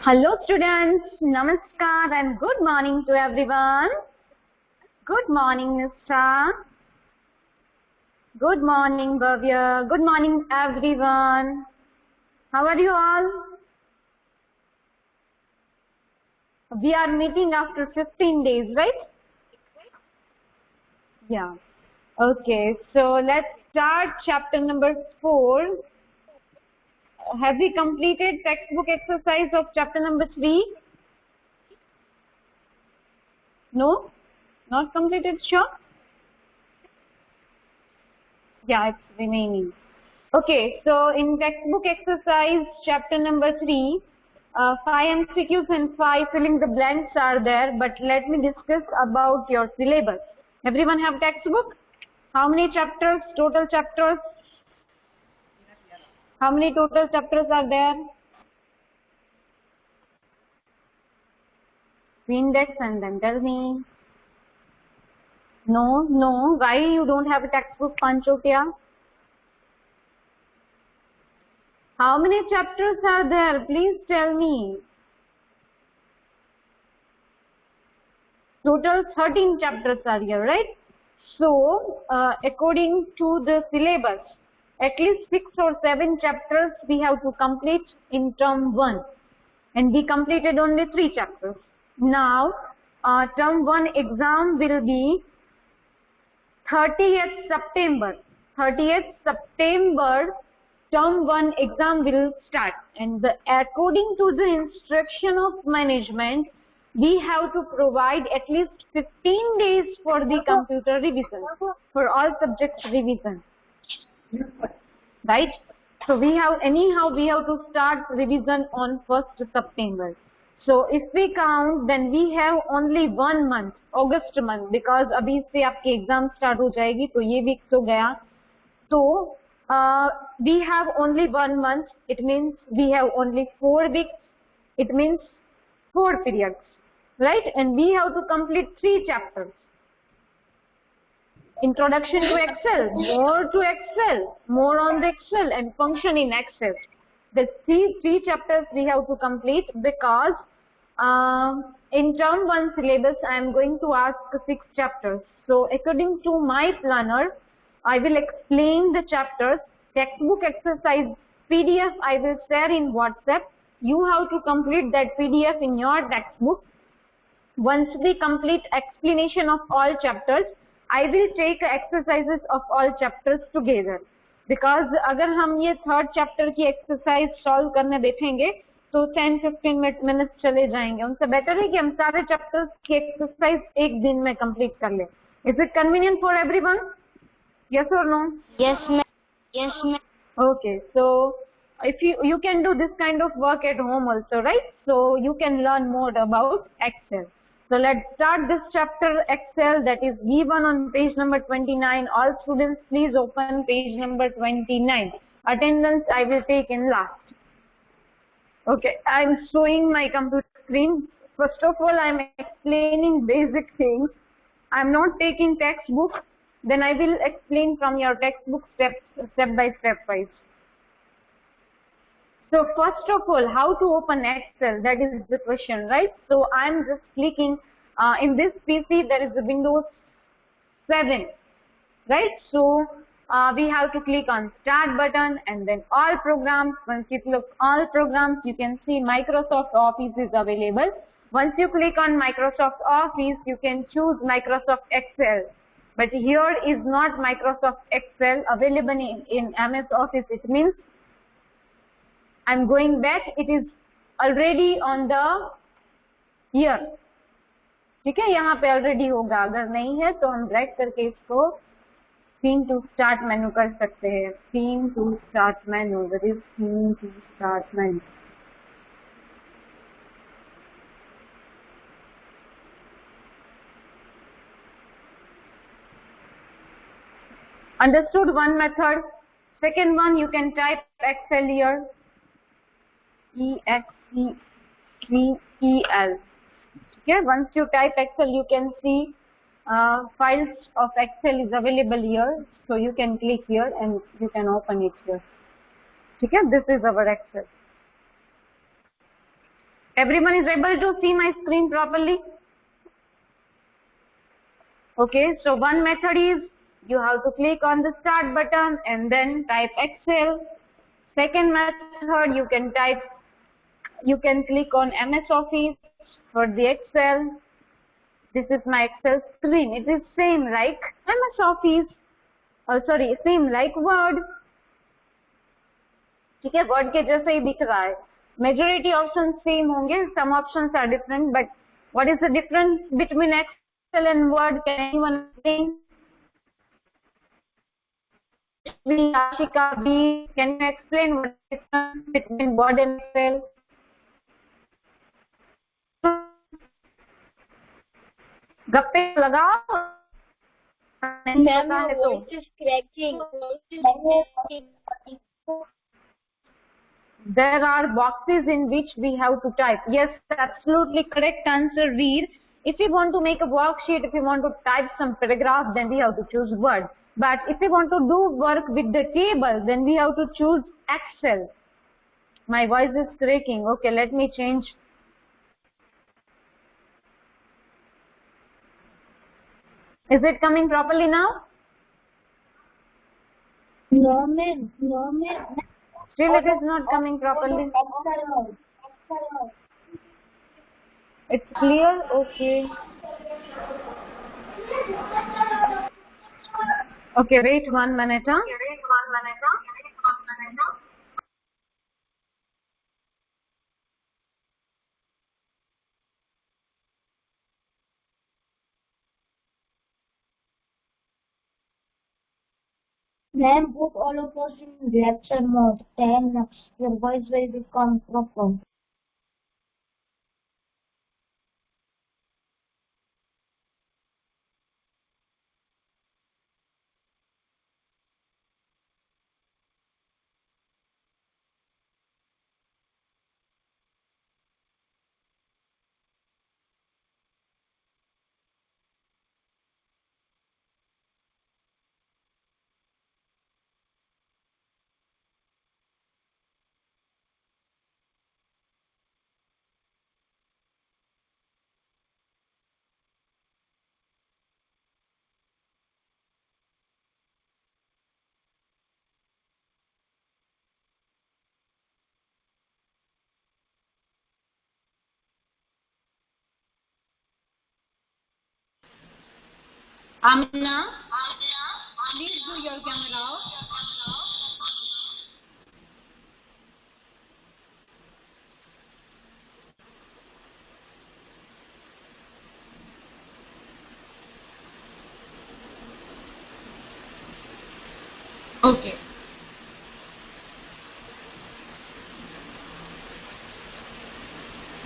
Hello students, Namaskar and good morning to everyone. Good morning Nisha. Good morning Bhavya. Good morning everyone. How are you all? We are meeting after 15 days, right? Yeah. Okay, so let's start chapter number 4. Have we completed textbook exercise of chapter number 3? No? Not completed, sure? Yeah, it's remaining. Okay, so in textbook exercise chapter number 3, 5 MCQs and 5 filling the blanks are there, but let me discuss about your syllabus. Everyone have textbook? How many chapters, total chapters? How many total chapters are there? Index and then tell me. No, why you don't have a textbook, Panchotia? How many chapters are there? Please tell me. Total 13 chapters are here, right? So, according to the syllabus, at least 6 or 7 chapters we have to complete in term 1. And we completed only 3 chapters. Now, term 1 exam will be 30th September. 30th September, term 1 exam will start. And according to the instruction of management, we have to provide at least 15 days for the computer revision, for all subjects revision, right? So we have to start revision on 1st September. So if we count, then we have only 1 month, August month, because अभी से आपकी exam start हो जाएगी, तो ये week तो गया. So we have only 1 month. It means we have only 4 weeks. It means 4 periods. Right, and we have to complete 3 chapters. Introduction to Excel, more on the Excel and function in Excel. The three chapters we have to complete, because in term 1 syllabus I am going to ask 6 chapters. So according to my planner, I will explain the chapters. Textbook exercise PDF I will share in WhatsApp. You have to complete that PDF in your textbook. Once we complete explanation of all chapters, I will take exercises of all chapters together. Because अगर हम ये 3rd chapter की exercise solve करने बैठेंगे, तो 10-15 minutes चले जाएंगे. उनसे better है कि हम सारे chapters की exercise एक दिन में complete कर लें. Is it convenient for everyone? Yes or no? Yes, ma'am. Yes, ma'am. Okay, so if you can do this kind of work at home also, right? So you can learn more about Excel. So let's start this chapter Excel, that is given on page number 29. All students please open page number 29. Attendance I will take in last. Okay, I am showing my computer screen. First of all, I am explaining basic things. I am not taking textbook. Then I will explain from your textbook step by step wise. So first of all, how to open Excel? That is the question, right? So I am just clicking. In this PC, there is a Windows 7, right? So we have to click on Start button and then All Programs. Once you click All Programs, you can see Microsoft Office is available. Once you click on Microsoft Office, you can choose Microsoft Excel. But here is not Microsoft Excel available in MS Office. It means I'm going back. It is already on the here. ठीक है, यहाँ पे already होगा. अगर नहीं है तो हम ड्रैग करके इसको theme to start menu कर सकते हैं. Theme to start menu. That is theme to start menu. Understood one method. Second one, you can type Excel here. EXCEL. Okay, once you type Excel, you can see files of Excel is available here. So you can click here and you can open it here. Okay, this is our Excel. Everyone is able to see my screen properly? Okay, so one method is you have to click on the start button and then type Excel. Second method, you can click on MS Office for the Excel. This is my Excel screen. It is same like MS Office. Same like Word. ठीक है, Word के जैसा ही दिख रहा है. Majority options same होंगे. Some options are different, but what is the difference between Excel and Word? Can anyone explain? Ashika B, can you explain what is the difference between Word and Excel? गप्पे लगाओ. Ma'am, your voice is cracking. There are boxes in which we have to type. Yes, absolutely correct answer, Reed. If we want to make a worksheet, if we want to type some paragraph, then we have to choose Word. But if we want to do work with the table, then we have to choose Excel. My voice is cracking. Okay, let me change. Is it coming properly now? No, ma'am. No, ma'am. Still it is not coming properly. It's clear? Okay. Okay, wait 1 minute. Ma'am, put all of us in lecture mode. 10. Your voice will become proper. Amna, please do your camera off. Okay.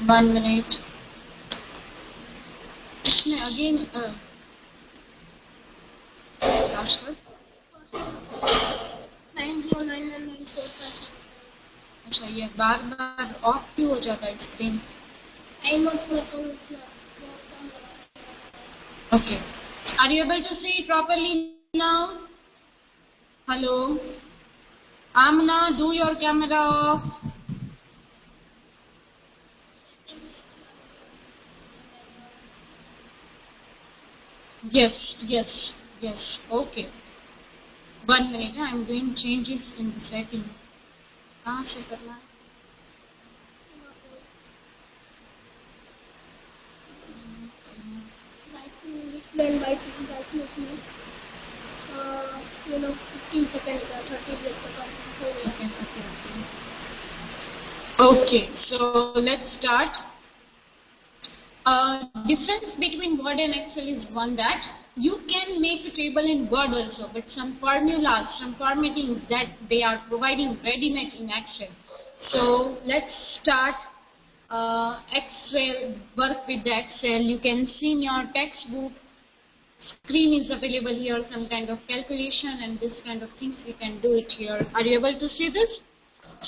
One minute. Again, password. 9099945. अच्छा, ये बार बार of क्यों हो जाता है screen? Okay. Are you able to see it properly now? Hello. Amna, do your camera off. Yes. Okay. 1 minute. I am doing changes in the settings. कहाँ से करना है? Explain by 15 seconds, 30 seconds. Okay, so let's start. Difference between Word and Excel is one that you can make a table in Word also, but some formulas, some formatting that they are providing ready-made in Excel. So let's start Excel, work with the Excel. You can see in your textbook, screen is available here, some kind of calculation and this kind of things we can do it here. Are you able to see this?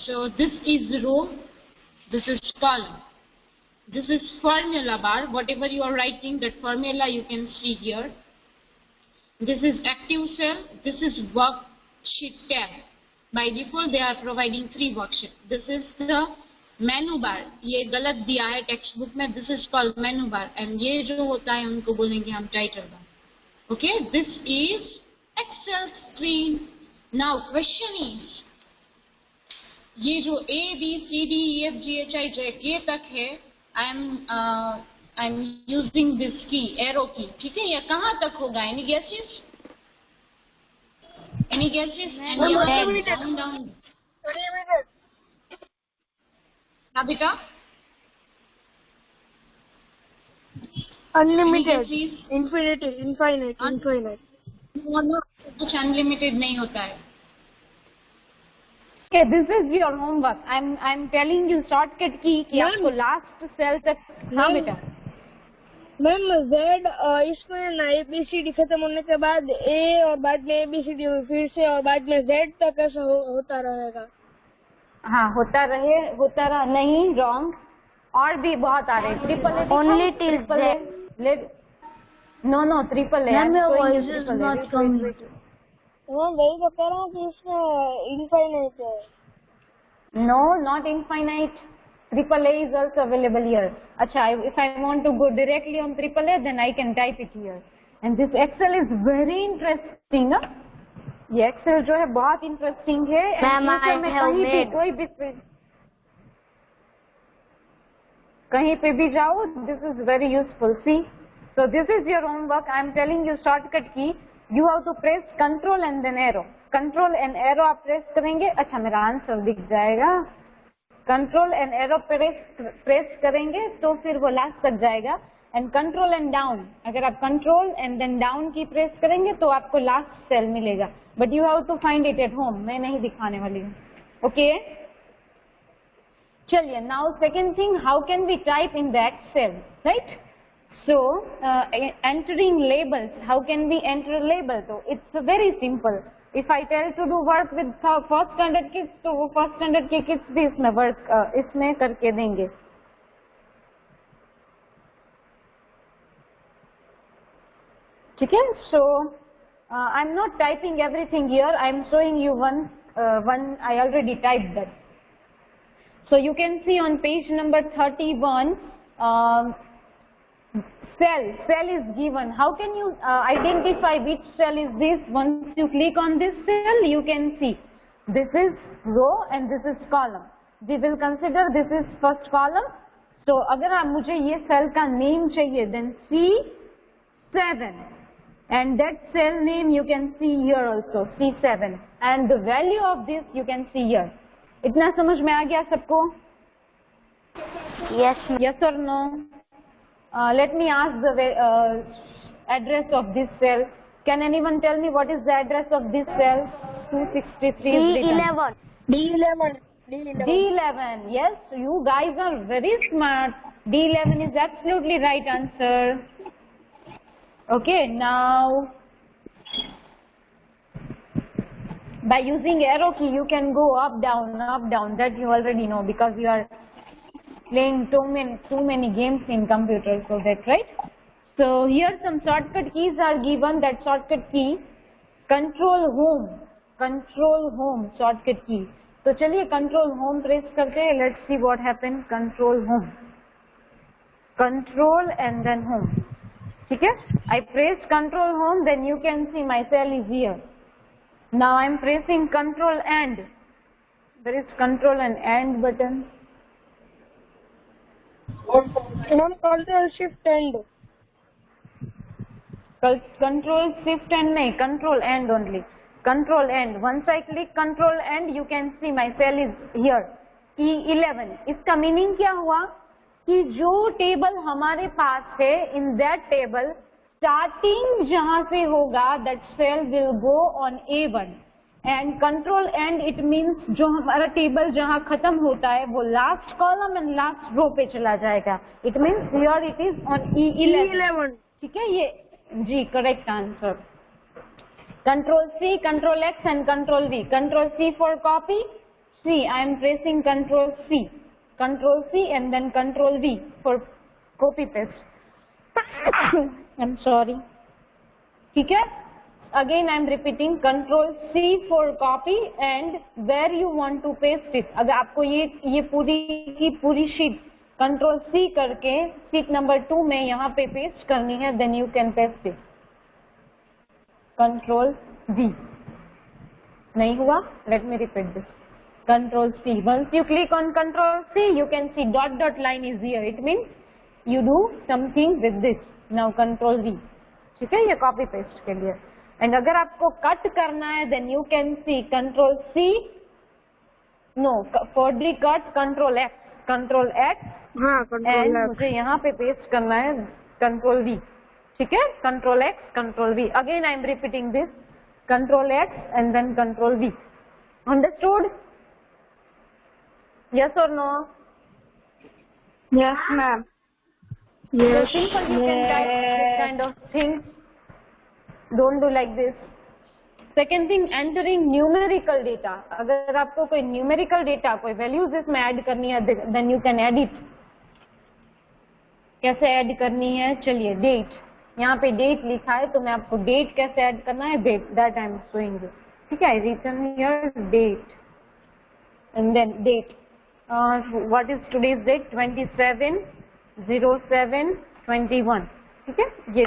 So this is row, this is column. This is formula bar. Whatever you are writing, that formula you can see here. This is active cell. This is worksheet tab. By default, they are providing 3 worksheets. This is the मेनू बार, ये गलत दिया है text book में, this is called menu bar, and ये जो होता है उनको बोलेंगे हम title bar. Okay, this is Excel screen. Now question is, ये जो A B C D E F G H I J K तक है, आई एम यूजिंग दिस की, एरो की, ठीक है, ये कहाँ तक होगा? Any guesses? Any guesses? And down down. हाँ बेटा, अनलिमिटेड, इनफाइनाइट। कुछ अनलिमिटेड नहीं होता है। Okay, this is your homework. I'm telling you shortcut key कि आपको last cell तक। हाँ बेटा। मैम Z इसमें ना ABCD खत्म होने के बाद A और बाद में ABCD फिर से और बाद में Z तक ऐसा होता रहेगा। हाँ, होता रहा नहीं, रॉन्ग। और भी बहुत आ रहे हैं। Triple A, Only till no triple A. मैं वही तो कह रहा हूँ कि इसमें इनफाइनाइट है। No, not infinite. Triple A is also available here. अच्छा, if I want to go directly on triple A, then I can type it here. And this Excel is very interesting. ना? ये Excel जो है बहुत interesting है। Ma'am, I have made. कहीं पे भी जाओ, this is very useful. See, so this is your homework. I am telling you shortcut key. You have to press Control and then arrow. Control and arrow आप press करेंगे। अच्छा, मेरा answer दिख जाएगा। कंट्रोल एंड एरो प्रेस करेंगे तो फिर वो लास्ट तक जाएगा। एंड कंट्रोल एंड डाउन, अगर आप कंट्रोल एंड देन डाउन की प्रेस करेंगे तो आपको लास्ट सेल मिलेगा। But you have to find it at home, मैं नहीं दिखाने वाली हूँ। ओके, चलिए। Now second thing, how can we type in the Excel, right? So, entering labels, how can we enter label? So, it's very simple. If I tell to do work with first standard kids, तो वो first standard के kids भी इसमें work इसमें करके देंगे। ठीक है? So, I'm not typing everything here. I'm showing you one I already typed that. So, you can see on page number 31. Cell is given. How can you identify which cell is this? Once you click on this cell, you can see this is row and this is column. We will consider this is first column. So अगर आप मुझे ये cell का name चाहिए, then C7, and that cell name you can see here also, C7, and the value of this you can see here. इतना समझ में आ गया सबको? Yes or no? Let me ask the address of this cell. Can anyone tell me what is the address of this cell? 263 is written. D11. Yes, you guys are very smart. D11 is absolutely right answer. Okay, now by using arrow key you can go up, down, that you already know because you are playing too many games in computers, so that, right? So here some shortcut keys are given. That shortcut key, control home shortcut key. तो चलिए control home press करते हैं. Let's see what happened. Control home, control and then home. ठीक है? I press control home, then you can see my cell is here. Now I am pressing control and there is control and end button. Control Shift and Control Shift and नहीं, Control and only. Control and. Once I click Control and, you can see my cell is here. E11. इसका meaning क्या हुआ कि जो table हमारे पास है, in that table starting जहाँ से होगा, that cell will go on A1. And control end it means जो हमारा टेबल जहाँ खत्म होता है वो last column and last row पे चला जाएगा. It means here it is on E11. ठीक है? ये जी correct answer. Control C, Control X and Control V. Control C for copy. C, I am pressing Control C. Control C and then Control V for copy paste. I'm sorry. ठीक है? again I am repeating, Control C for copy and where you want to paste it. अगर आपको ये पूरी की पूरी sheet Control C करके sheet number 2 में यहाँ पे पेस्ट करनी है, then you can paste it. Control V. नहीं हुआ? Let me repeat this. Control C. Once you click on Control C, you can see dot line is here. It means you do something with this. Now Control V. ठीक है, ये copy paste के लिए. And अगर आपको cut करना है, then you can see Control C. No, for the cut Control X. Control X. हाँ, एंड मुझे यहाँ पे पेस्ट करना है Control V. ठीक है, Control X, Control V. Again I am repeating this. Control X and then Control V. Understood? Yes or no? Yes, ma'am. So Yes. simple, you can type this kind of things. Don't do like this. Second thing, entering numerical data. अगर आपको कोई numerical data, कोई values इसमें add करनी है, then you can add it. कैसे add करनी है? चलिए, date. यहाँ पे date लिखा है, तो मैं आपको date कैसे add करना है, that I am showing you. ठीक है, I written here date and then date. What is today's date? 27/07/21. ठीक है, ये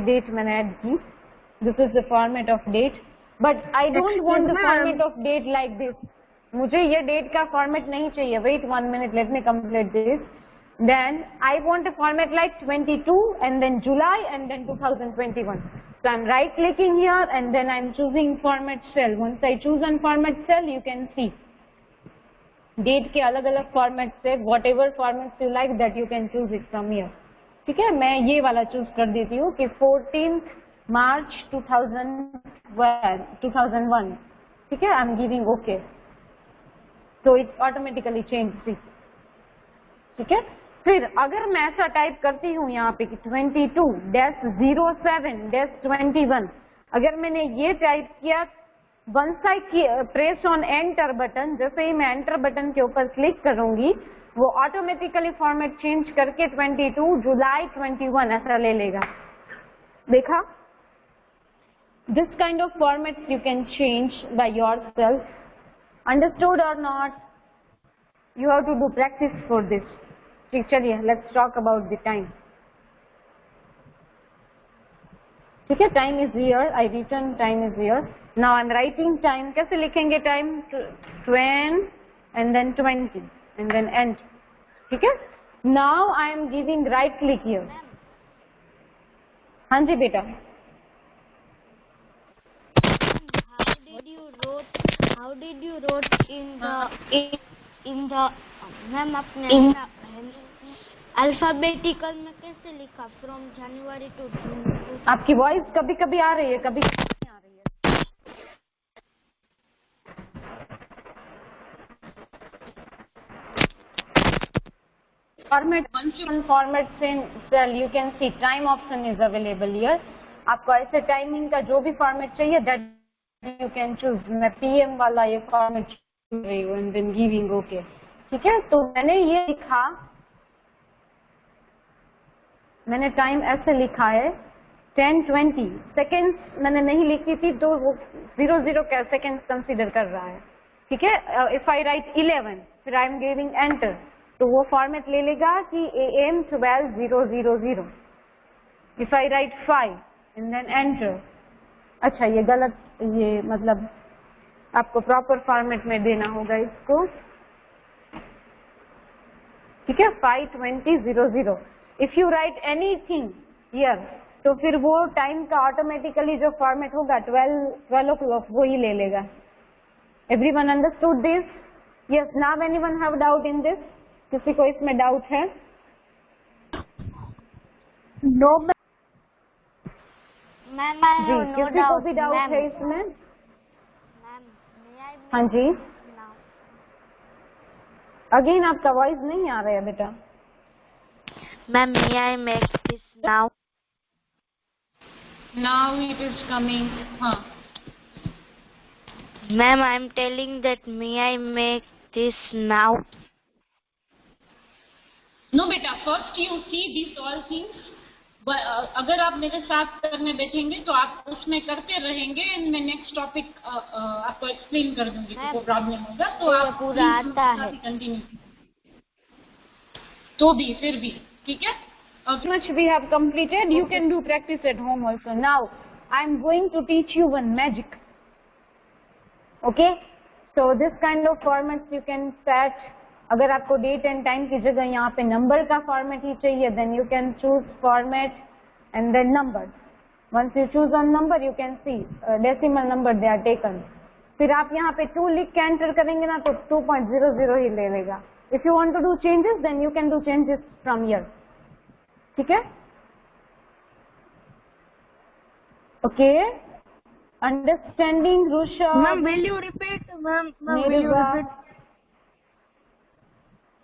डेट मैंने ऐड की. This is the format of date, but I don't want the format of date like this. मुझे ये date का फॉर्मेट नहीं चाहिए. Wait 1 minute, let me complete this. Then I want a format like 22 and then July and then 2021. So I'm right clicking here and then I'm choosing format cell. Once I choose on format cell, you can see date के अलग अलग format से whatever format you like that you can choose it from here. ठीक है, मैं ये वाला choose कर देती हूँ कि 14 March 2001. ठीक है, आई एम गिविंग ओके, तो इट्स ऑटोमेटिकली चेंज. ठीक है, फिर अगर मैं ऐसा टाइप करती हूँ यहाँ पे कि 22-07-21, अगर मैंने ये टाइप किया, once I press on enter button, जैसे ही मैं enter button के ऊपर क्लिक करूंगी, वो ऑटोमेटिकली फॉर्मेट चेंज करके 22 जुलाई 21 ऐसा ले लेगा. देखा? This kind of formats you can change by yourself. Understood or not? You have to do practice for this. ठीक, चलिए, let's talk about the time. ठीक है, time is here. I written time is here. Now I'm writing time. कैसे लिखेंगे time? 20 and then 20 and then end. ठीक है? Now I am giving right click here. हाँ जी बेटा. How did you wrote in the ma'am आपने alphabetical में कैसे लिखा फ्रॉम जनवरी टू जून? आपकी वॉइस कभी कभी आ रही है, कभी नहीं आ रही है. Format cell you can see time option is available here. आपको ऐसे टाइमिंग का जो भी फॉर्मेट चाहिए दैट यू कैन चूज. मैं पीएम वाला ये फॉर्मेट चूज रही हूँ एंड देन गिविंग ओके. ठीक है, तो मैंने ये लिखा, मैंने टाइम ऐसे लिखा है 10:20 सेकेंड्स. मैंने नहीं लिखी थी तो वो 00 का सेकेंड्स कंसीडर कर रहा है. ठीक है, इफ आई राइट 11 फिर आई एम गिविंग एंटर, तो वो फॉर्मेट ले लेगा कि AM 12:000. If I write 5 and then enter. अच्छा, ये गलत, ये मतलब आपको प्रॉपर फॉर्मेट में देना होगा इसको. ठीक है, 5:20:00. If you right anything here, तो फिर वो टाइम का ऑटोमेटिकली जो फॉर्मेट होगा 12 o'clock वो ही ले लेगा. Everyone understood this? Yes. Now anyone have doubt in this? किसी को इसमें डाउट है? नो मैम, जी, किसी को भी डाउट है इसमें? हाँ जी. अगेन आपका वॉइस नहीं आ रहा है बेटा. Ma'am, may I make this now? Now it is coming. Ma'am, I am telling that may I make this now? No beta, first you see these all things. अगर आप मेरे साथ करने बैठेंगे तो आप उसमें करते रहेंगे एंड मैं नेक्स्ट टॉपिक आपको एक्सप्लेन कर दूंगी, तो कोई प्रॉब्लम होगा तो आप पूरा आता है कंटिन्यू तो भी फिर भी ठीक है। Okay. Much we have completed. You can do practice at home also. Now, I am going to teach you one magic. Okay? So this kind of formats you can set. अगर आपको date and time की जगह यहाँ पे number का format ही चाहिए, then you can choose format and then numbers. Once you choose on number, you can see decimal number they are taken. फिर आप यहाँ पे 2 लिख के enter करेंगे ना तो 2.00 ही ले लेगा. If you want to do changes, then you can do changes from here. ठीक है? Okay, understanding Rusha. Ma'am will you repeat? Ma'am will you repeat?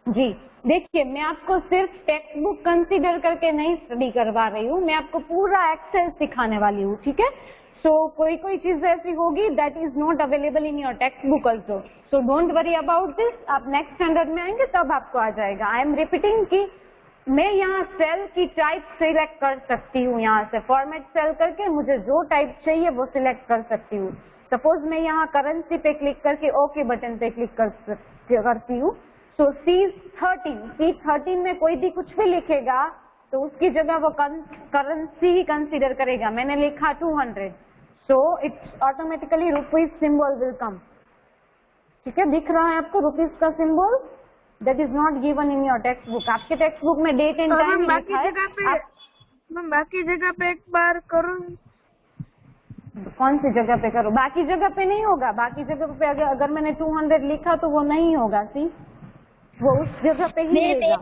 जी देखिए, मैं आपको सिर्फ टेक्स्ट बुक कंसीडर करके नहीं स्टडी करवा रही हूँ, मैं आपको पूरा एक्सेल सिखाने वाली हूँ. ठीक है? सो कोई कोई चीज ऐसी होगी that is not available in your text book also, so don't worry about this. आप नेक्स्ट स्टैंडर्ड में आएंगे तब आपको आ जाएगा. आई एम रिपीटिंग कि मैं यहाँ सेल की टाइप सिलेक्ट कर सकती हूँ, यहाँ से फॉर्मेट सेल करके मुझे जो टाइप चाहिए वो सिलेक्ट कर सकती हूँ. सपोज मैं यहाँ करेंसी पे क्लिक करके ओके बटन पे क्लिक करती हूँ. सो C13 में कोई भी कुछ भी लिखेगा तो उसकी जगह वो करेंसी ही कंसीडर करेगा. मैंने लिखा 200, so it's automatically rupees symbol will come. ठीक है, दिख रहा है आपको रुपीज का symbol? That is not given in your textbook. आपके टेक्स्ट बुक में डेट एंड टाइम लिखा है. मैं बाकी जगह पे एक बार करूँ? कौन सी जगह पे करो? बाकी जगह पे नहीं होगा. बाकी जगह पे अगर मैंने 200 लिखा तो वो नहीं होगा. सी, वो उस जगह पे ही रहेगा.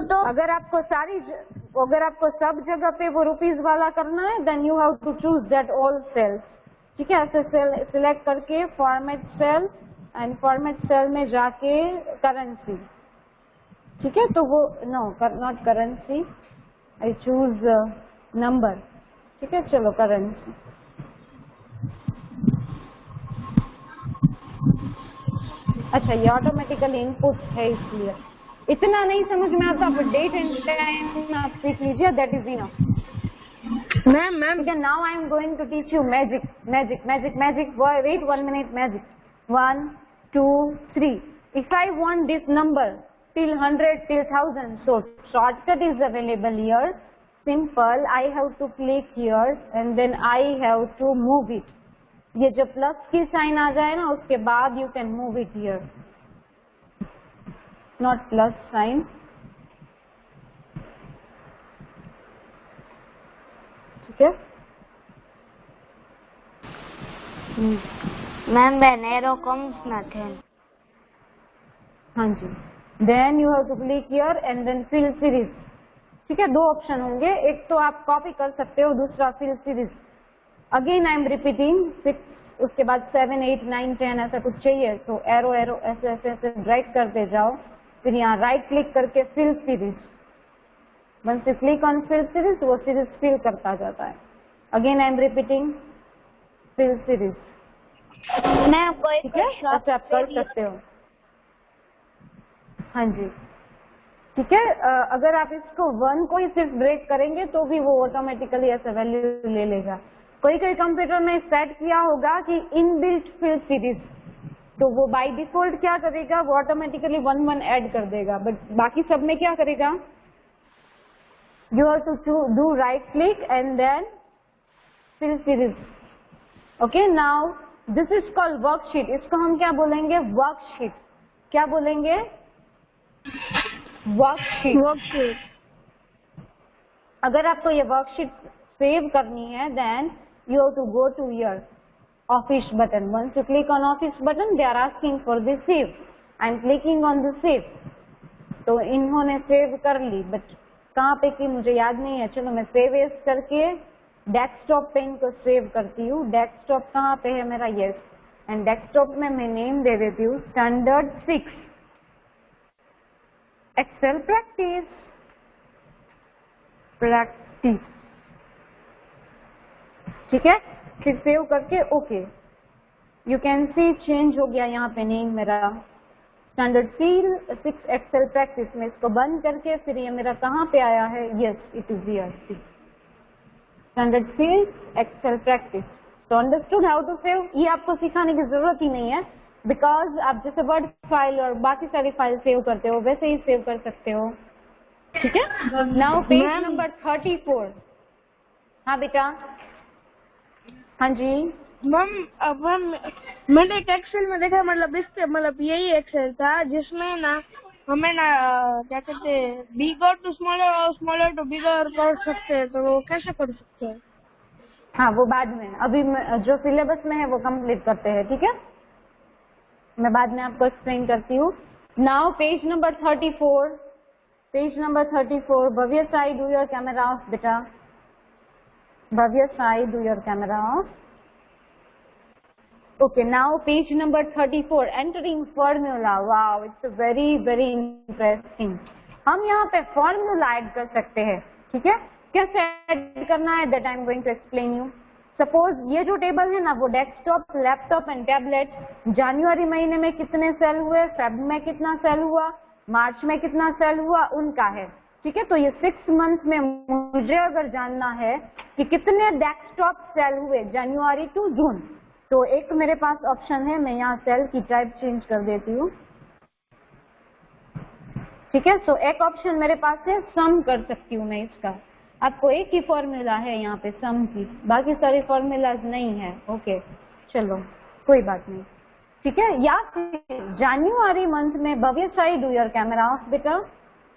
तो अगर आपको सब जगह पे वो रुपीज वाला करना है, then you have to choose that all cells. ठीक है, ऐसे सेल सिलेक्ट करके format cell and format cell में जाके करेंसी. ठीक है, तो वो not currency, I choose number. ठीक है, चलो करेंसी. अच्छा, ये ऑटोमेटिकली इनपुट है इसलिए इतना नहीं समझ में आता. बट डेट एंड टाइम आप सीख लीजिए, दैट इज इनफ. मैम ठीक है, now I am going to teach you magic. Wait 1 minute. Magic. 1, 2, 3. If I want this number till 100 till 1000, so shortcut is available here. Simple. I have to click here and then I have to move it. ये जो plus की sign आ जाए ना उसके बाद you can move it here. Not plus sign. ठीक है? Ma'am, when arrow comes nothing. हाँ जी. Then you have to click here and then fill series. ठीक है, 2 ऑप्शन होंगे. एक तो आप कॉपी कर सकते हो, दूसरा fill series. Again I am repeating. 6 उसके बाद 7, 8, 9, 10 ऐसा कुछ चाहिए तो एरो ऐसे ड्रैग करते जाओ. फिर यहाँ राइट क्लिक करके fill series. Once you click on fill series वो सीरीज फिल करता जाता है. Again I am repeating, fill series. मैं कोई ठीक है, ऐसे आप कर सकते हो. हाँ जी, ठीक है. अगर आप इसको 1 को ही सिर्फ ब्रेक करेंगे तो भी वो ऑटोमेटिकली ऐसे वैल्यू ले लेगा. कोई कंप्यूटर में सेट किया होगा कि इनबिल्ट फिल सीरीज, तो वो बाय डिफॉल्ट क्या करेगा, वो ऑटोमेटिकली 1 ऐड कर देगा. बट बाकी सब में क्या करेगा, you have to do right click and then fill series. Okay, now this is called worksheet. इसको हम क्या बोलेंगे, वर्कशीट. क्या बोलेंगे, वर्कशीट. अगर आपको ये वर्कशीट सेव करनी है then you have to go to your office button. Once you click on office button, they are asking for the save. I am clicking on the save. तो इन्होंने save कर ली, but कहाँ पे की मुझे याद नहीं है. चलो मैं सेव एज करके डेस्कटॉप पे इनको सेव करती हूँ. डेस्कटॉप कहाँ पे है मेरा, यस. एंड डेस्कटॉप में मैं नेम दे देती हूँ स्टैंडर्ड 6 एक्सेल प्रैक्टिस. ठीक है, फिर सेव करके okay. You can C change हो गया यहाँ पे नेम मेरा. स्टैंडर्ड सील 6 एक्सेल प्रैक्टिस में इसको बंद करके फिर ये मेरा कहाँ पे आया है, yes it is here, standard seal Excel practice. तो अंडरस्टूड हाउ टू सेव, ये आपको सिखाने की जरूरत ही नहीं है, बिकॉज आप जैसे वर्ड फाइल और बाकी सारी फाइल सेव करते हो वैसे ही सेव कर सकते हो, ठीक है। Now page number 34। हाँ बेटा, हाँ जी मैम मैंने एक एक्सेल में देखा, मतलब इससे मतलब यही एक्सेल था जिसमें ना हमें ना क्या कहते हैं बिगर टू स्मॉलर और स्मॉलर टू बिगर कर सकते हैं, तो वो कैसे कर सकते हैं? हाँ वो बाद में, अभी जो सिलेबस में है वो कंप्लीट करते हैं, ठीक है, मैं बाद में आपको एक्सप्लेन करती हूँ। Now page number 34, page number 34। Bhavya Sai do your camera off बेटा, Bhavya Sai do your camera off. Okay, now page number 34, entering formula. Wow, it's very very interesting. हम यहाँ पे फॉर्मूला ऐड कर सकते हैं, ठीक है। कैसे ऐड करना है, that I'm going to explain you. Suppose ये जो टेबल है ना वो डेस्कटॉप, लैपटॉप एंड टैबलेट, जनवरी महीने में कितने सेल हुए, फेब में कितना सेल हुआ, मार्च में कितना सेल हुआ, उनका है, ठीक है। तो ये 6 मंथ में मुझे अगर जानना है कि कितने डेस्कटॉप सेल हुए जनवरी टू जून, तो एक मेरे पास ऑप्शन है, मैं यहाँ सेल की टाइप चेंज कर देती हूँ, ठीक है। तो एक ऑप्शन मेरे पास है, सम कर सकती हूँ मैं इसका, आपको एक ही फॉर्मूला है यहाँ पे सम की, बाकी सारी फॉर्मूलाज नहीं है, ओके चलो कोई बात नहीं, ठीक है। या फिर जनवरी मंथ में Bhavya Sai do your camera off बेटा,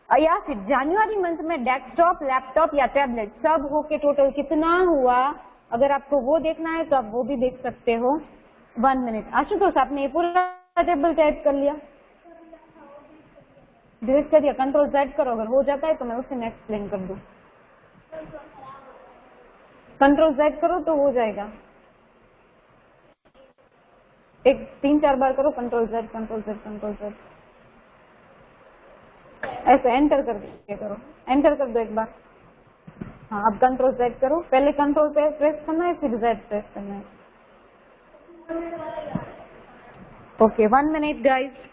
या फिर जनवरी मंथ में डेस्कटॉप, लैपटॉप या टैबलेट सब होके टोटल कितना हुआ, अगर आपको वो देखना है तो आप वो भी देख सकते हो। 1 मिनट, आशुतोष आपने ये पूरा टेबल टाइप कर लिया, डिलीट कर दिया, कंट्रोल Z करो, अगर हो जाता है तो मैं उसे में एक्सप्लेन कर दूं। कंट्रोल Z करो तो हो जाएगा, एक 3-4 बार करो, control Z control Z control Z, ऐसे एंटर कर के करो, एंटर कर दो एक बार। हाँ अब कंट्रोल Z करो, पहले कंट्रोल पे प्रेस करना है फिर Z प्रेस करना है, okay 1 minute guys.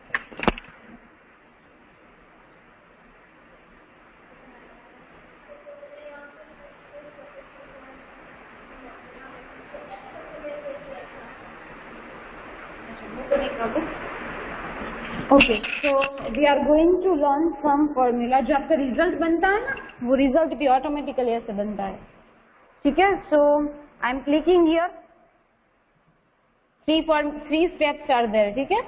Okay so we are going to learn some formula. जो आपका रिजल्ट बनता है ना वो रिजल्ट भी ऑटोमेटिकली ऐसे बनता है, ठीक है। So I am clicking here, 3 steps are there, ठीक है,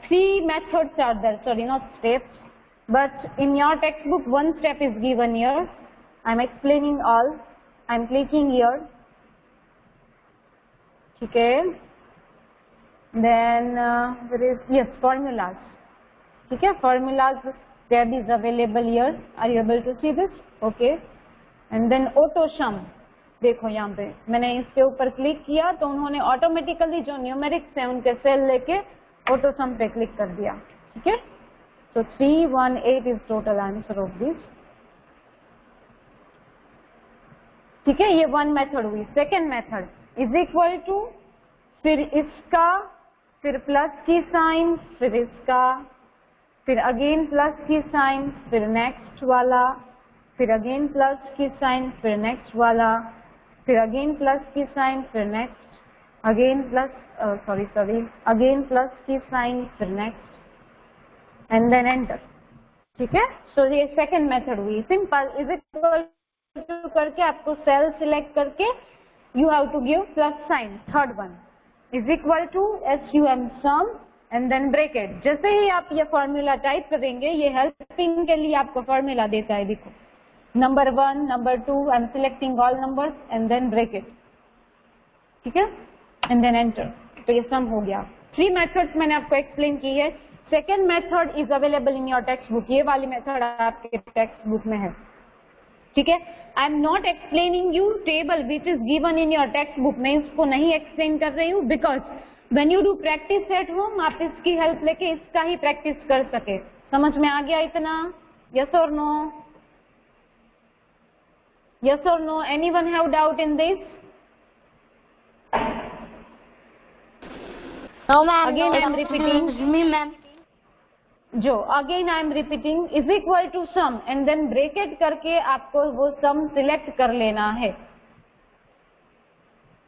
3 methods are there, sorry not steps, but in your textbook 1 step is given here, I am explaining all, I am clicking here, ठीक है। Then there is, yes, formulas, ठीक है, formulas tab is available here, are you able to see this? Okay, and then auto sum, देखो यहाँ पे मैंने इसके ऊपर क्लिक किया तो उन्होंने ऑटोमेटिकली जो न्यूमेरिक्स है उनके सेल लेके ऑटो सम पे क्लिक कर दिया, ठीक है। तो 318 is total answer of this, ठीक है। ये 1 मेथड हुई। Second method is equal to, फिर इसका, फिर प्लस की साइन, फिर इसका, फिर अगेन प्लस की साइन, फिर नेक्स्ट वाला, फिर अगेन प्लस की साइन, फिर नेक्स्ट वाला, फिर अगेन प्लस की साइन, फिर next, again plus again plus की साइन, फिर नेक्स्ट एंड देन एंटर, ठीक है। सो ये सेकेंड मेथड हुई। सिंपल, इज इक्वल टू करके आपको सेल सिलेक्ट करके you have to give plus sign. Third one is equal to SUM sum and then bracket. जैसे ही आप ये फॉर्मूला टाइप करेंगे ये हेल्पिंग के लिए आपको फॉर्मूला देता है, देखो number 1, number 2, I am selecting all numbers and then bracket, ठीक है, एंड देन एंटर, तो ये सम हो गया। 3 मेथड्स मैंने आपको एक्सप्लेन की है। Second method is available in your text book, ये वाली मेथड आपके टेक्स्ट बुक में है, ठीक है। I am not explaining you table which is given in your text book, मैं इसको नहीं एक्सप्लेन कर रही हूँ, because when you do practice at home आप इसकी हेल्प लेके इसका ही प्रैक्टिस कर सके। समझ में आ गया इतना? यस और नो? यस और no? Anyone have doubt in this? No, ma'am. Again, I am repeating. Me, ma'am. जो again I am repeating is equal to sum and then bracket करके आपको वो सम सिलेक्ट कर लेना है।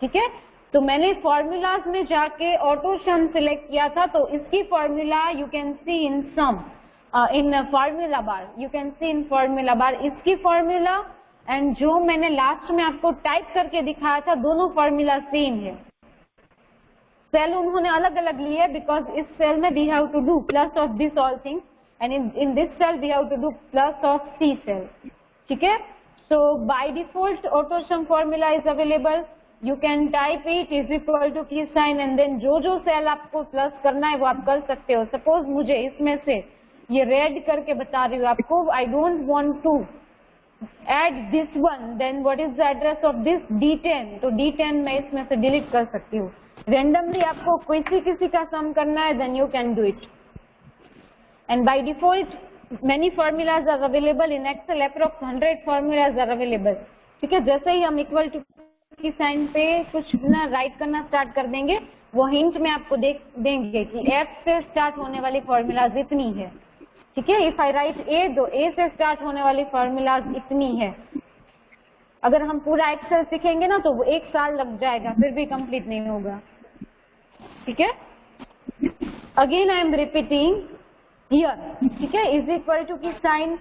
ठीक है, तो मैंने फॉर्मूलाज में जाके ऑटो सम सिलेक्ट किया था, तो इसकी formula you can see in sum in formula bar, you can see in formula bar इसकी फॉर्मूला एंड जो मैंने लास्ट में आपको टाइप करके दिखाया था, दोनों फॉर्मूला सेम है। सेल उन्होंने अलग अलग लिए बिकॉज इस सेल में we have to do plus of this all thing and in this cell we have to do plus of C cell. ठीक है, so by default auto sum formula is available, you can type it is equal to की sign and then जो जो cell आपको plus करना है वो आप कर सकते हो। सपोज मुझे इसमें से ये रेड करके बता रही हूँ आपको, I don't want to add this one, then what is the address of this D10, तो D10 मैं इसमें से डिलीट कर सकती हूँ। रेंडमली आपको किसी का सम करना है then you can do it and by default many formulas are available in Excel, approx 100 formulas are available. ठीक है, जैसे ही हम इक्वल टू की साइन पे कुछ ना राइट करना स्टार्ट कर देंगे, वो हिंट में आपको देंगे कि F से स्टार्ट होने वाली फॉर्मूलाज इतनी है। ठीक है, इफ आई राइट A, तो A से स्टार्ट होने वाली फॉर्मूलाज इतनी है। अगर हम पूरा एक्सेल सीखेंगे ना तो वो 1 साल लग जाएगा, फिर भी कंप्लीट नहीं होगा। ठीक है, again I am repeating here. ठीक है, इज इक्वल टू की साइन,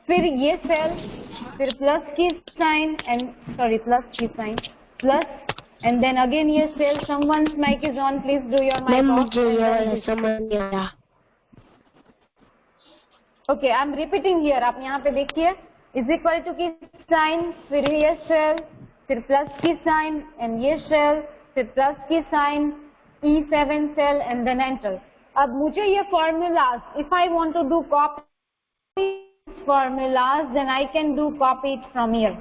फिर ये सेल, फिर प्लस की साइन एंड प्लस की sign plus and then again ये cell, someone's mike is on, please do your mike off. Okay, I am repeating here, आप यहाँ पे देखिए इज इक्वल टू की साइन, फिर ये सेल, फिर प्लस की साइन एंड ये सेल, फिर प्लस की sign, E7 cell and then enter. अब मुझे ये formulas, if I want to do copy formulas then I can do copy it from here.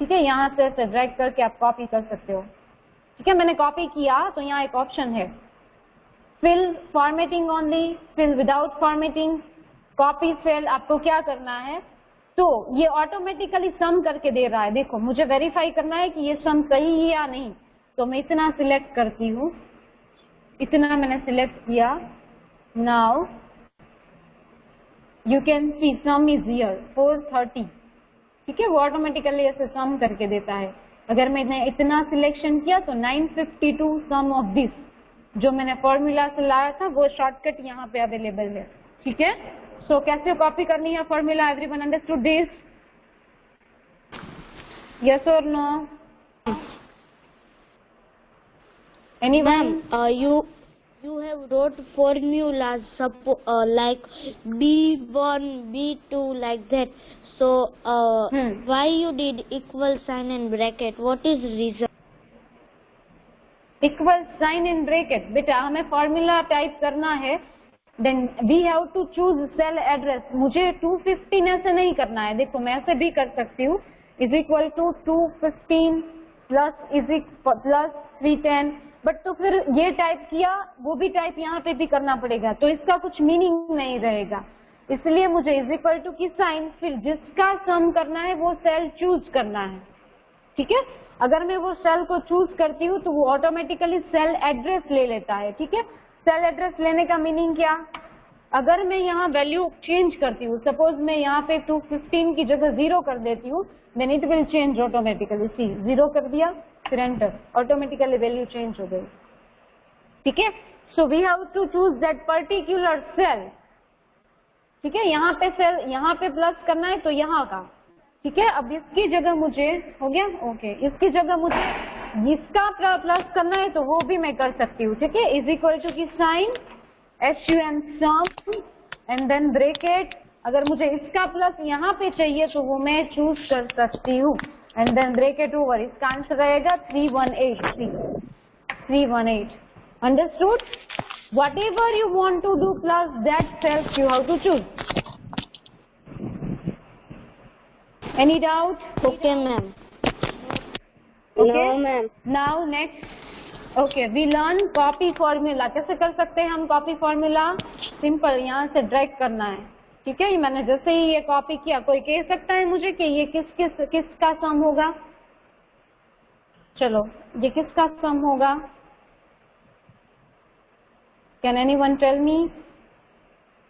ठीक है, यहाँ से ड्रैग करके आप कॉपी कर सकते हो। ठीक है, मैंने कॉपी किया तो यहाँ एक ऑप्शन है fill formatting only, fill without formatting, copy cell. आपको क्या करना है, तो ये ऑटोमेटिकली सम करके दे रहा है। देखो मुझे वेरीफाई करना है कि ये सम सही है या नहीं, तो मैं इतना सिलेक्ट करती हूँ, इतना मैंने सिलेक्ट किया। Now you can C some is here 430। ठीक है, वो ऑटोमेटिकली ऐसे सम करके देता है। अगर मैंने इतना सिलेक्शन किया तो 952 सम ऑफ दिस, जो मैंने फॉर्मूला से लाया था वो शॉर्टकट यहाँ पे अवेलेबल है। ठीक है, सो कैसे कॉपी करनी है formula, everyone understood this? Yes और no? Anyone? You have wrote formulas like B1, B2 like that. So why you did equal sign and bracket? What is reason? Equal sign in bracket, बेटा हमें formula type करना है, then we have to choose cell address. मुझे 215 ऐसे नहीं करना है, देखो मैं ऐसे भी कर सकती हूँ, is equal to 215 plus 310, but तो फिर ये टाइप किया, वो भी टाइप यहाँ पे भी करना पड़ेगा, तो इसका कुछ मीनिंग नहीं रहेगा। इसलिए मुझे इज इक्वल टू की साइन, फिर जिसका सम करना है वो सेल चूज करना है। ठीक है, अगर मैं वो सेल को चूज करती हूँ तो वो ऑटोमेटिकली सेल एड्रेस ले लेता है। ठीक है, सेल एड्रेस लेने का मीनिंग क्या, अगर मैं यहाँ वैल्यू चेंज करती हूँ, सपोज मैं यहाँ पे 215 की जगह 0 कर देती हूँ, then it will change automatically. See 0 कर दिया, फिर एंटर, ऑटोमेटिकली वैल्यू चेंज हो गई। ठीक है, so we have to choose that particular cell. ठीक है, यहाँ पे सेल, यहाँ पे प्लस करना है तो यहाँ का। ठीक है, अब इसकी जगह मुझे हो गया, ओके, इसकी जगह मुझे इसका प्लस करना है तो वो भी मैं कर सकती हूँ। ठीक है, इज इक्वल टू की sign SUM sum and then bracket, अगर मुझे इसका प्लस यहाँ पे चाहिए तो वो मैं चूज कर सकती हूँ एंड देन ब्रैकेट ओवर, इसका आंसर रहेगा 318। Understood? Whatever you want to do plus that cells you have to choose. Any doubt? Okay, ma'am. Okay. No, ma'am. Now next, okay, we learn copy formula. कैसे कर सकते हैं हम copy formula? Simple, यहाँ से drag करना है। ठीक है, मैंने जैसे ही ये कॉपी किया, कोई कह सकता है मुझे कि ये किसका सम होगा? चलो, ये किसका सम होगा? Can anyone tell me?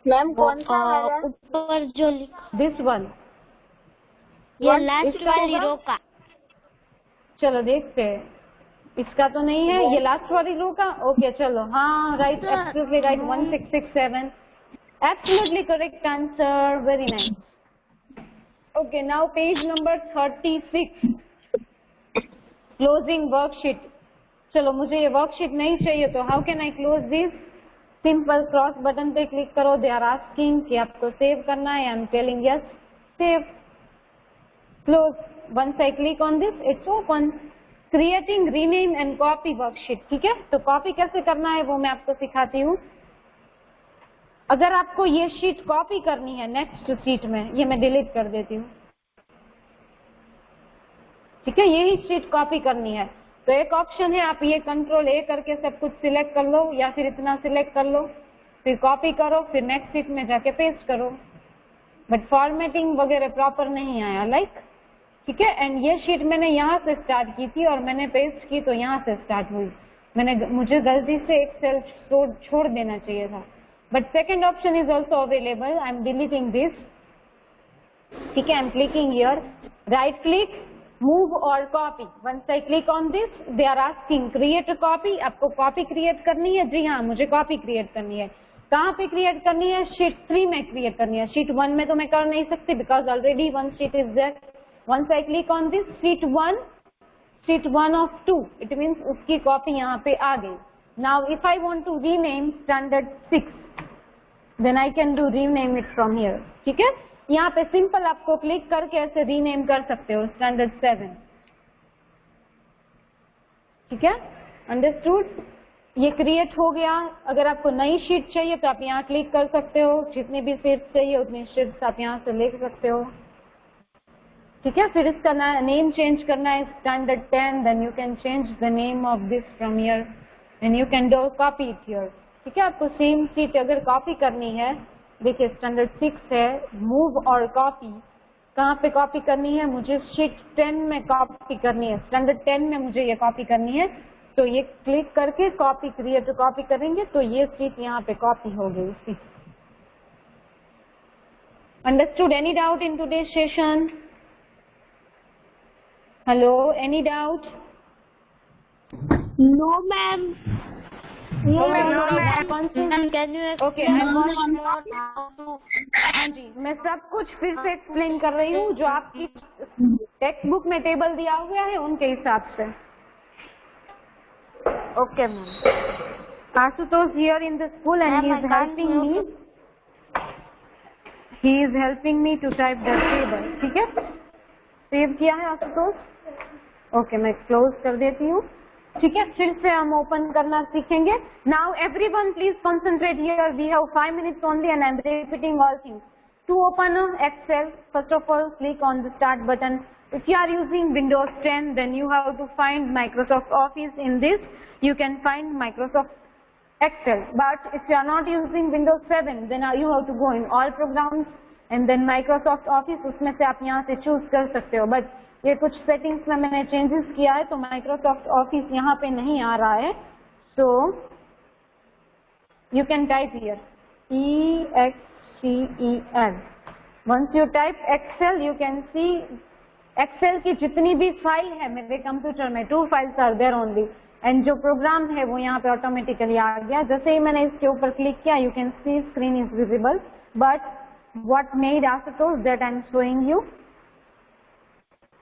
Ma'am कौन सा वाला? ऊपर जो दिस वन, ये लास्ट इसका वाली होगा? रो का। चलो देखते हैं, इसका तो नहीं है, ये लास्ट वाली रो का। ओके चलो, हाँ right, absolutely right, 1667, absolutely correct answer, very nice. Okay, now page number 36, closing worksheet. चलो मुझे ये वर्कशीट नहीं चाहिए, तो how can I close this? Simple cross button पे क्लिक करो, दे आर आस्किंग कि आपको सेव करना है, I am telling yes, save, close. Once I click on this it's open. Creating, rename and copy worksheet, ठीक है। तो copy कैसे करना है वो मैं आपको सिखाती हूँ। अगर आपको ये शीट कॉपी करनी है नेक्स्ट शीट में, ये मैं डिलीट कर देती हूँ, ठीक है, यही शीट कॉपी करनी है तो एक ऑप्शन है, आप ये कंट्रोल ए करके सब कुछ सिलेक्ट कर लो, या फिर इतना सिलेक्ट कर लो, फिर कॉपी करो, फिर नेक्स्ट शीट में जाके पेस्ट करो। बट फॉर्मेटिंग वगैरह प्रॉपर नहीं आया, लाइक, ठीक है। एंड ये शीट मैंने यहाँ से स्टार्ट की थी और मैंने पेस्ट की तो यहाँ से स्टार्ट हुई, मुझे गलती से एक सेल छोड़ देना चाहिए था। But second option is also available, I am deleting this, ठीक है। I am clicking here, right click, move और copy. Once I click on this, they are asking create a copy. आपको कॉपी क्रिएट करनी है? जी हाँ, मुझे copy create करनी है। कहाँ पे क्रिएट करनी है? शीट 3 में क्रिएट करनी है। शीट 1 में तो मैं कर नहीं सकती because already one sheet is there. Once I click on this, sheet 1 of 2, it means उसकी कॉपी यहाँ पे आ गई। Now if I want to rename standard 6, then I can do rename it from here, ठीक है। यहाँ पे simple आपको क्लिक करके ऐसे रीनेम कर सकते हो, स्टैंडर्ड 7, ठीक है, अंडरस्टूड। ये क्रिएट हो गया। अगर आपको नई शीट चाहिए तो आप यहाँ क्लिक कर सकते हो, जितनी भी शीट्स चाहिए उतनी शीट्स आप यहाँ से ले सकते हो, ठीक है। फिर इसका नेम चेंज करना है, standard 10, then you can change the name of this from here and you can do copy it here, ठीक है। आपको सेम शीट अगर कॉपी करनी है, देखिए स्टैंडर्ड 6 है, मूव और कॉपी, कहाँ पे कॉपी करनी है? मुझे शीट 10 में कॉपी करनी है, स्टैंडर्ड 10 में मुझे ये कॉपी करनी है। तो ये क्लिक करके कॉपी, क्रिएट कॉपी करेंगे तो ये शीट यहाँ पे कॉपी हो गई। Understood? Any doubt in today's session? Hello, any doubt? No ma'am. Okay, हाँ जी, मैं सब कुछ फिर से एक्सप्लेन कर रही हूँ जो आपकी टेक्स्ट बुक में टेबल दिया हुआ है उनके हिसाब से। Okay ma'am. Ashutosh here in the school and he is helping me, he is helping me to type the table, ठीक है। सेव किया है आशुतोष? ओके, मैं क्लोज कर देती हूँ, ठीक है। फिर से हम ओपन करना सीखेंगे। Now everyone please concentrate here, we have 5 minutes only and I am repeating all things. To open Excel, first of all click on the start button. If you are using Windows 10, then you have to find Microsoft Office. In this you can find Microsoft Excel, but if you are not using Windows 7, then you have to go in all programs and then Microsoft Office, उसमें से आप यहाँ से choose कर सकते हो। But ये कुछ सेटिंग्स में मैंने चेंजेस किया है तो Microsoft Office यहाँ पे नहीं आ रहा है, so you can type here EXCEL. Once you type Excel, you can see Excel की जितनी भी फाइल है मेरे कंप्यूटर में, 2 files are there only, and जो प्रोग्राम है वो यहाँ पे ऑटोमेटिकली आ गया। जैसे ही मैंने इसके ऊपर क्लिक किया, you can see screen is visible, but what made Ashutosh that I am showing you,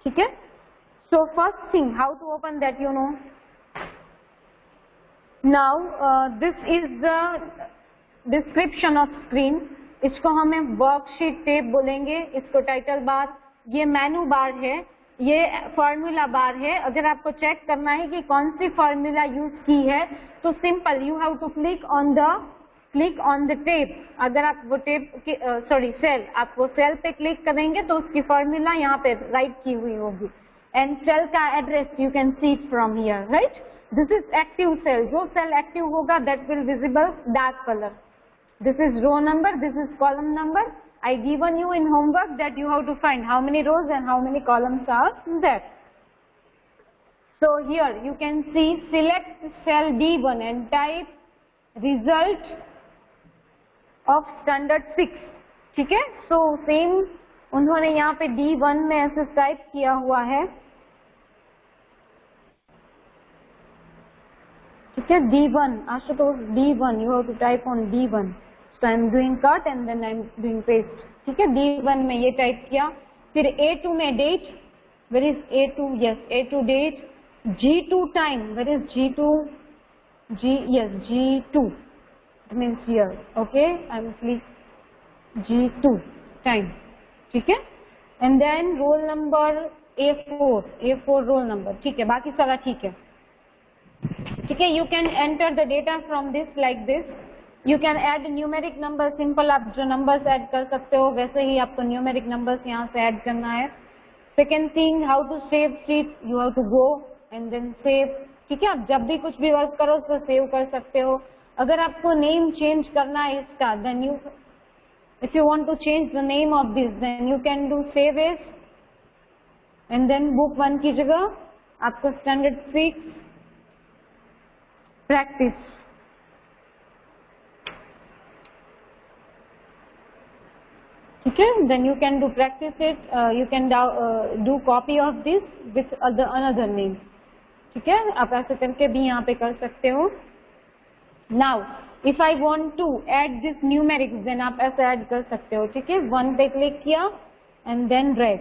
ठीक है। So first thing, how to open that you know. Now this is the description of screen, इसको हमें worksheet टेब बोलेंगे, इसको title bar, ये मेनू बार है, ये formula bar है। अगर आपको चेक करना है कि कौन सी फॉर्मूला यूज की है तो simple, you have to click on the tab. अगर आप वो टेब सेल, आप वो सेल पे क्लिक करेंगे तो उसकी फॉर्मूला यहाँ पे राइट की हुई होगी, एंड सेल का address you can see it from here, right. This is active cell, जो सेल एक्टिव होगा that will visible dark colour. This is row number, this is column number. I given you in homework that you have to find how many rows and how many columns are there. So here you can see, select cell D1 and type result of standard 6, ठीक है। So same उन्होंने यहाँ पे D1 में ऐसे type किया हुआ है, ठीक है। D1, Ashutosh D1, you have to type on D1, so I am doing cut and then I am doing paste, ठीक है। D1 में ये टाइप किया, फिर A2 में date, where is A2, yes A2 date, G2 time, where is G2, yes G2, it means here, okay, I am click G2 time, ठीक है। And then roll number A4 roll number, ठीक है, बाकी सारा ठीक है, ठीक है। You can enter the data from this like this, you can add numeric number, simple आप जो नंबर्स ऐड कर सकते हो वैसे ही आपको न्यूमेरिक नंबर्स यहाँ से ऐड करना है। Second thing, how to save sheet, you have to go and then save, ठीक है। आप जब भी कुछ भी वर्क करो उसको सेव कर सकते हो। अगर आपको नेम चेंज करना है इसका, then you, if you want to change the name of this, then you can do save as, and then book 1 की जगह आपको स्टैंडर्ड 6 प्रैक्टिस, ठीक है। then you can do practice it, you can do copy of this with another name, ठीक है। आप ऐसे करके भी यहाँ पे कर सकते हो। Now if I want to add this numerics, then आप ऐसे ऐड कर सकते हो, ठीक है। 1 पे क्लिक किया एंड देन ड्रैग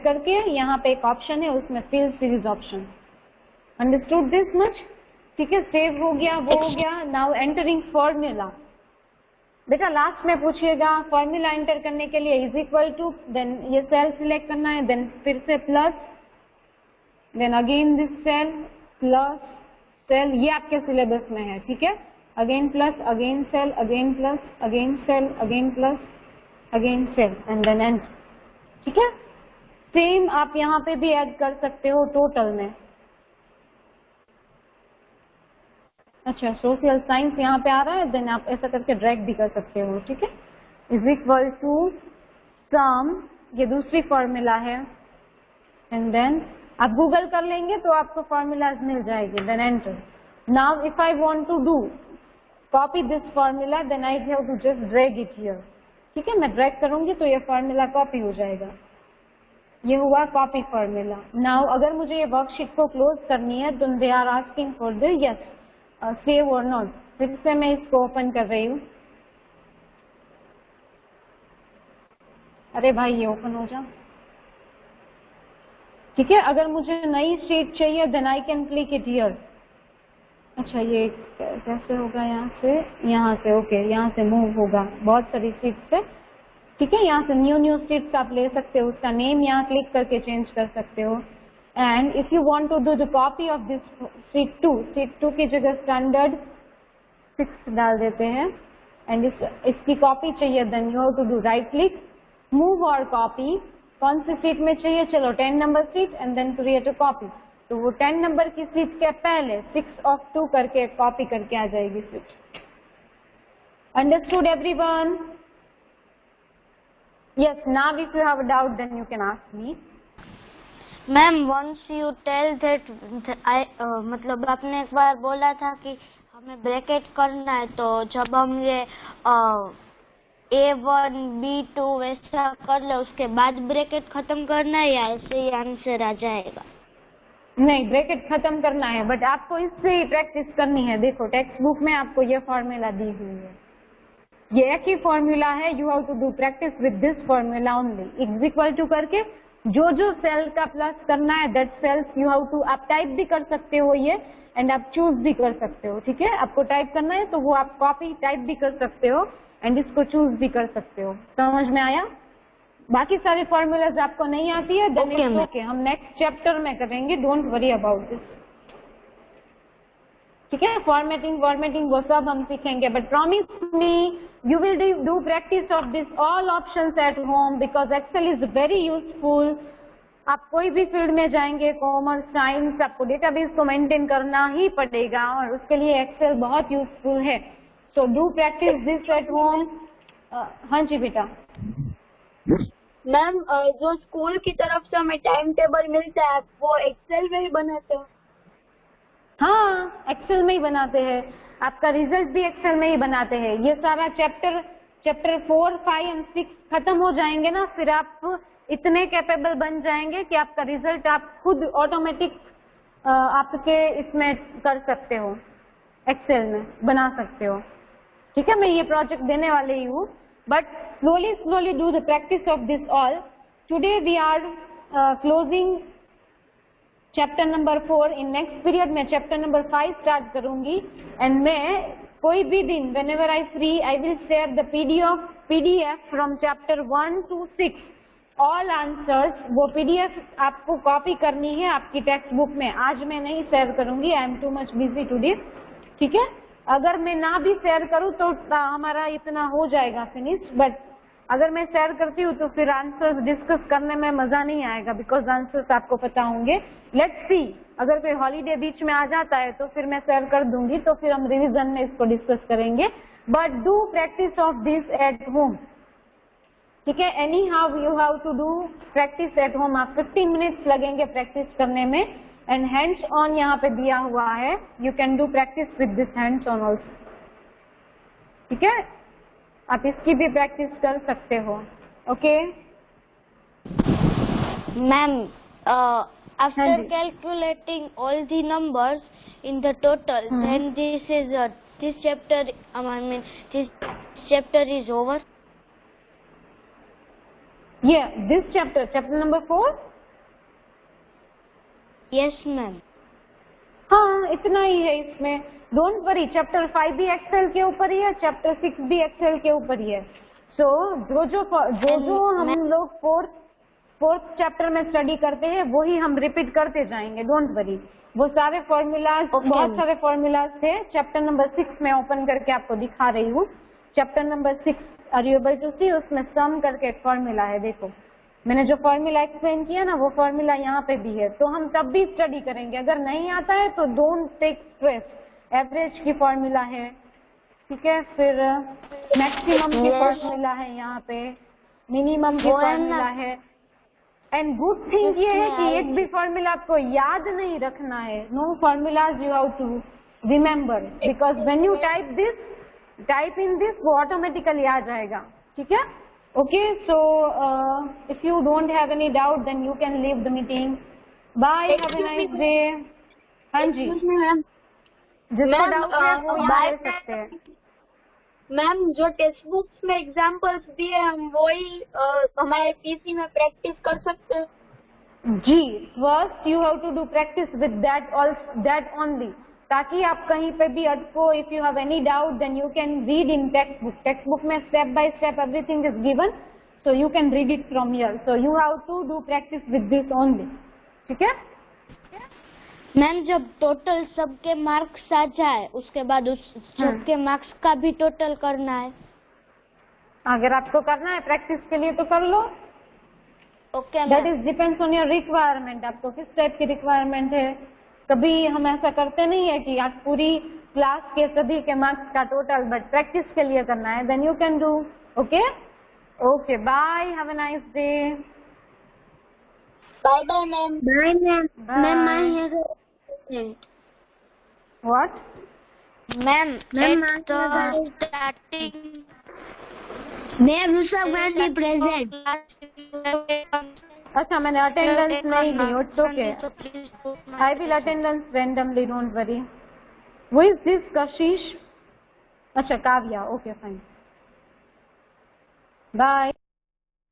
करके यहाँ पे एक ऑप्शन है, उसमें fill series option, understood this much, ठीक है। सेव हो गया, वो हो गया। नाउ एंटरिंग फॉर्मूला, बेटा लास्ट में पूछिएगा फॉर्मूला एंटर करने के लिए इज इक्वल टू, देन ये सेल सिलेक्ट करना है, देन फिर से plus, then again this cell plus cell, ये आपके सिलेबस में है, ठीक है। Again plus, again cell, again plus, again cell, again plus, again cell and then and, ठीक है। सेम आप यहाँ पे भी ऐड कर सकते हो टोटल में। अच्छा, सोशल साइंस यहाँ पे आ रहा है, देन आप ऐसा करके ड्रैग भी कर सकते हो, ठीक है। इज इक्वल टू सम, ये दूसरी फॉर्मूला है, एंड देन आप गूगल कर लेंगे तो आपको फॉर्मूलाज मिल जाएगी, then enter. Now if I want to do copy this formula, then I have to just drag it here, ठीक है। मैं ड्रैग करूंगी तो ये फॉर्मूला कॉपी हो जाएगा, ये हुआ कॉपी फॉर्मूला। नाउ अगर मुझे ये वर्कशीट को क्लोज करनी है, तो they are asking for the yes save or not, फिर से मैं इसको ओपन कर रही हूँ। अरे भाई ये ओपन हो जा, ठीक है। अगर मुझे नई शीट चाहिए, then I can click it here. अच्छा, ये कैसे होगा, यहाँ से ओके, यहाँ से मूव होगा बहुत सारी शीट से, ठीक है। यहाँ से न्यू शीट्स आप ले सकते हो, उसका नेम यहाँ क्लिक करके चेंज कर सकते हो। And if you want to do the copy of this sheet 2 की जगह स्टैंडर्ड 6 डाल देते हैं, एंड इसकी कॉपी चाहिए, then you have to do right click, move और कॉपी। कौन सी सीट में चाहिए, चलो 10 number sheet, and then create a copy. तो वो 10 नंबर की सीट के पहले 6 of 2 करके कॉपी करके आ जाएगी sheet. Understood everyone? Yes, now if you have a doubt then you can ask me. Ma'am once you tell that, मतलब आपने एक बार बोला था कि हमें ब्रैकेट करना है, तो जब हम ये A1 B2 वैसा कर ले, उसके बाद ब्रैकेट खत्म करना है या ऐसे ही आंसर आ जाएगा? नहीं, ब्रैकेट खत्म करना है, बट आपको इससे ही प्रैक्टिस करनी है। देखो टेक्स्ट बुक में आपको ये फॉर्मूला दी हुई है, ये एक ही फॉर्मूला है, you have to do practice with this formula only. Is equal to करके जो सेल का प्लस करना है, that cells you have to, आप टाइप भी कर सकते हो ये, एंड आप चूज भी कर सकते हो, ठीक है। आपको टाइप करना है तो वो आप कॉपी टाइप भी कर सकते हो, एंड इसको चूज भी कर सकते हो। समझ में आया? बाकी सारे फॉर्मूलाज आपको नहीं आती है, देन इट्स ओके, हम नेक्स्ट चैप्टर में करेंगे, डोंट वरी अबाउट दिस, ठीक है। फॉर्मेटिंग वो सब हम सीखेंगे, but promise me you will do practice of this all options at home, because Excel is very useful. आप कोई भी फील्ड में जाएंगे, कॉमर्स साइंस, आपको डेटाबेस को मेंटेन करना ही पड़ेगा, और उसके लिए एक्सेल बहुत यूजफुल है। So do practice this at home. हाँ जी बेटा। मैम जो स्कूल की तरफ से हमें टाइम टेबल मिलता है, वो एक्सेल में ही बनाते हैं? हाँ, एक्सेल में ही बनाते हैं। आपका रिजल्ट भी एक्सेल में ही बनाते हैं। ये सारा चैप्टर 4, 5 एंड 6 खत्म हो जाएंगे ना, फिर आप इतने कैपेबल बन जाएंगे कि आपका रिजल्ट आप खुद ऑटोमेटिक आपके इसमें कर सकते हो, एक्सेल में बना सकते हो। ठीक है, मैं ये प्रोजेक्ट देने वाली ही हूँ, but slowly do the practice of this all. Today we are closing chapter number 4। In next period में चैप्टर नंबर 5 स्टार्ट करूंगी, एंड मैं कोई भी दिन whenever I free I will share the PDF from chapter 1 to 6 all answers। वो PDF आपको copy करनी है आपकी टेक्स्ट बुक में। आज मैं नहीं शेयर करूंगी, I am too much busy today. ठीक है, अगर मैं ना भी शेयर करूं तो हमारा इतना हो जाएगा फिनिश, बट अगर मैं शेयर करती हूँ तो फिर आंसर्स डिस्कस करने में मजा नहीं आएगा, बिकॉज आंसर्स आपको पता होंगे। लेट्स सी, अगर कोई हॉलीडे बीच में आ जाता है तो फिर मैं शेयर कर दूंगी, तो फिर हम रिवीजन में इसको डिस्कस करेंगे। But do practice of this at home. ठीक है, anyhow you have to do practice at home. आप 15 मिनट्स लगेंगे प्रैक्टिस करने में, एंड हैंड्स ऑन यहाँ पे दिया हुआ है, you can do practice with this hands on also. ठीक है, आप इसकी भी प्रैक्टिस कर सकते हो। Okay ma'am, after calculating all the numbers in the total, then this chapter is over. Yeah, this chapter number 4। Yes ma'am। हाँ, इतना ही है इसमें। डोंट वरी, चैप्टर 5 भी एक्सेल के ऊपर ही है, चैप्टर 6 भी एक्सेल के ऊपर ही है। सो जो हम लोग फोर्थ चैप्टर में स्टडी करते हैं वही हम रिपीट करते जाएंगे, डोंट वरी। वो सारे फॉर्मूलाज, बहुत सारे फॉर्मूलाज थे। चैप्टर नंबर 6 में ओपन करके आपको दिखा रही हूँ। Chapter number 6 are you able to see, उसमें सम करके एक फॉर्मूला है। देखो, मैंने जो फॉर्मूला एक्सप्लेन किया ना, वो फॉर्मूला यहाँ पे भी है, तो हम तब भी स्टडी करेंगे। अगर नहीं आता है तो डोंट टेक स्ट्रेस। एवरेज की फॉर्मूला है, ठीक है, फिर मैक्सिमम की फॉर्मूला है, यहाँ पे मिनिमम की फॉर्मूला है। एंड गुड थिंग ये है कि एक भी फॉर्मूला आपको याद नहीं रखना है। No formulas you have to remember, because when you type in this वो ऑटोमेटिकली आ जाएगा। ठीक है, okay, so if you don't have any doubt then you can leave the meeting. Bye, have a nice day। हाँ जी ma'am, जिसको doubt है वो यहाँ ले सकते हैं। मैम, जो टेक्स्ट बुक्स में एग्जांपल्स दिए हम वही हमारे पीसी में प्रैक्टिस कर सकते हैं? जी, first you have to do practice with that only, ताकि आप कहीं पे भी अटको। If you have any doubt then you can read in text book. Text book में step by step everything is given, so you can read it from here. So you have to do practice with this only. ठीक है ma'am, जब total सबके marks आ जाए उसके बाद उस सबके मार्क्स का भी टोटल करना है। अगर आपको करना है प्रैक्टिस के लिए तो कर लो। Okay, that is depends on your requirement. आपको किस टाइप की रिक्वायरमेंट है। कभी हम ऐसा करते नहीं है कि आप पूरी क्लास के सभी के मार्क्स का टोटल, बट प्रैक्टिस के लिए करना है, then you can do. Okay okay, bye, have a nice day. Bye bye ma'am. Bye ma'am. Ma'am, I have what? Ma'am, starting ma'am we present. अच्छा, मैंने अटेंडेंस नहीं ली। It's okay, I will attendance randomly, don't worry. Who is this? Kashish? अच्छा, Kavya. Okay fine, bye.